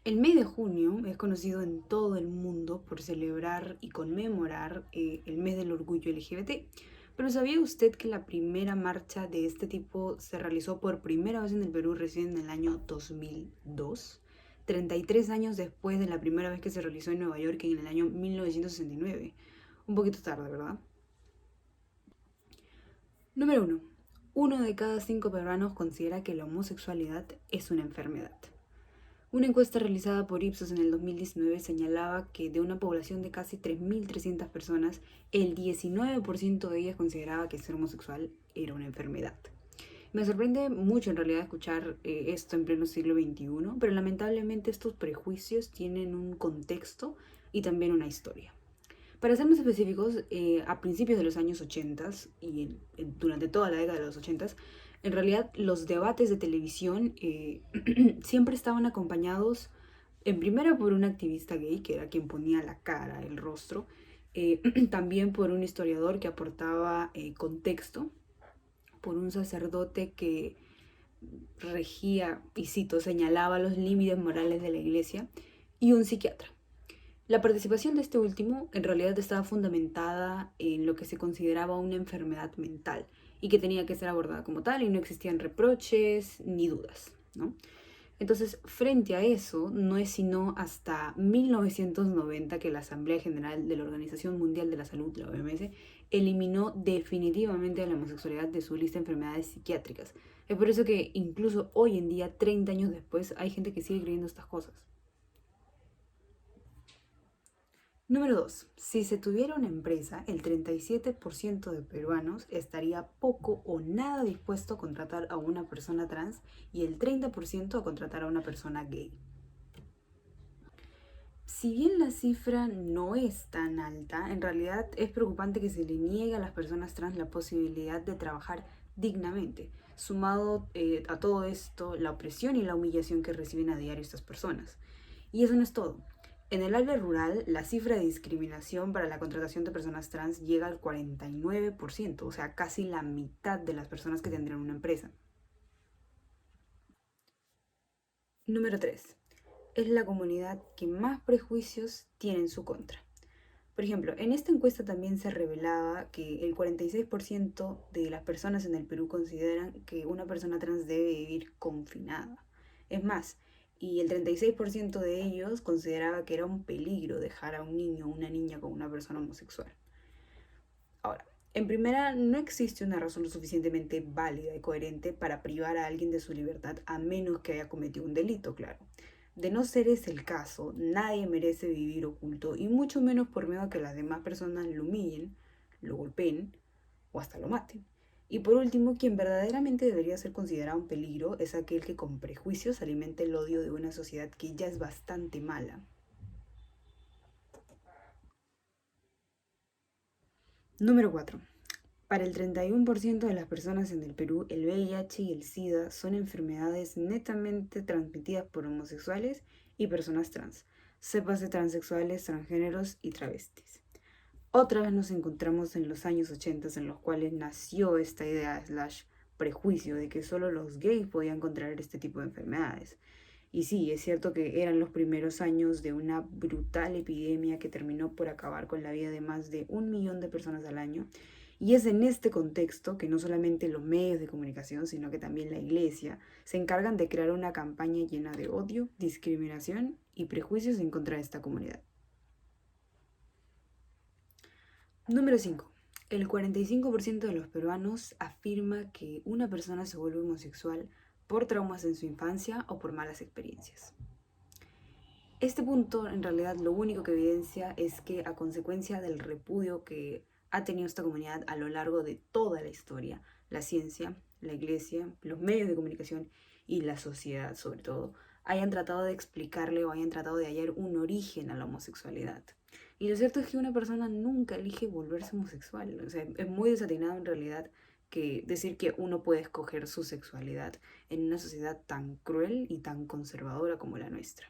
El mes de junio es conocido en todo el mundo por celebrar y conmemorar el mes del orgullo LGBT. Pero ¿sabía usted que la primera marcha de este tipo se realizó por primera vez en el Perú recién en el año 2002? 33 años después de la primera vez que se realizó en Nueva York en el año 1969. Un poquito tarde, ¿verdad? Número uno. Uno de cada 5 peruanos considera que la homosexualidad es una enfermedad. Una encuesta realizada por Ipsos en el 2019 señalaba que de una población de casi 3.300 personas, el 19% de ellas consideraba que ser homosexual era una enfermedad. Me sorprende mucho en realidad escuchar esto en pleno siglo XXI, pero lamentablemente estos prejuicios tienen un contexto y también una historia. Para ser más específicos, a principios de los años 80 y durante toda la década de los 80, en realidad los debates de televisión siempre estaban acompañados en primera por un activista gay, que era quien ponía la cara, el rostro, también por un historiador que aportaba contexto, por un sacerdote que regía, y cito, señalaba los límites morales de la iglesia, y un psiquiatra. La participación de este último en realidad estaba fundamentada en lo que se consideraba una enfermedad mental y que tenía que ser abordada como tal y no existían reproches ni dudas, ¿no? Entonces, frente a eso, no es sino hasta 1990 que la Asamblea General de la Organización Mundial de la Salud, la OMS, eliminó definitivamente a la homosexualidad de su lista de enfermedades psiquiátricas. Es por eso que incluso hoy en día, 30 años después, hay gente que sigue creyendo estas cosas. Número 2. Si se tuviera una empresa, el 37% de peruanos estaría poco o nada dispuesto a contratar a una persona trans y el 30% a contratar a una persona gay. Si bien la cifra no es tan alta, en realidad es preocupante que se le niegue a las personas trans la posibilidad de trabajar dignamente, sumado a todo esto la opresión y la humillación que reciben a diario estas personas. Y eso no es todo. En el área rural, la cifra de discriminación para la contratación de personas trans llega al 49%, o sea, casi la mitad de las personas que tendrían una empresa. Número 3. Es la comunidad que más prejuicios tiene en su contra. Por ejemplo, en esta encuesta también se revelaba que el 46% de las personas en el Perú consideran que una persona trans debe vivir confinada. Es más, y el 36% de ellos consideraba que era un peligro dejar a un niño o una niña con una persona homosexual. Ahora, en primera, no existe una razón lo suficientemente válida y coherente para privar a alguien de su libertad a menos que haya cometido un delito, claro. De no ser ese el caso, nadie merece vivir oculto y mucho menos por miedo a que las demás personas lo humillen, lo golpeen o hasta lo maten. Y por último, quien verdaderamente debería ser considerado un peligro es aquel que con prejuicios alimenta el odio de una sociedad que ya es bastante mala. Número 4. Para el 31% de las personas en el Perú, el VIH y el SIDA son enfermedades netamente transmitidas por homosexuales y personas trans, sépase transexuales, transgéneros y travestis. Otra vez nos encontramos en los años 80 en los cuales nació esta idea slash prejuicio de que solo los gays podían contraer este tipo de enfermedades. Y sí, es cierto que eran los primeros años de una brutal epidemia que terminó por acabar con la vida de más de 1 millón de personas al año. Y es en este contexto que no solamente los medios de comunicación, sino que también la iglesia se encargan de crear una campaña llena de odio, discriminación y prejuicios en contra de esta comunidad. Número 5. El 45% de los peruanos afirma que una persona se vuelve homosexual por traumas en su infancia o por malas experiencias. Este punto en realidad lo único que evidencia es que a consecuencia del repudio que ha tenido esta comunidad a lo largo de toda la historia, la ciencia, la iglesia, los medios de comunicación y la sociedad sobre todo, hayan tratado de explicarle o hayan tratado de hallar un origen a la homosexualidad. Y lo cierto es que una persona nunca elige volverse homosexual. O sea, es muy desatinado en realidad que decir que uno puede escoger su sexualidad en una sociedad tan cruel y tan conservadora como la nuestra.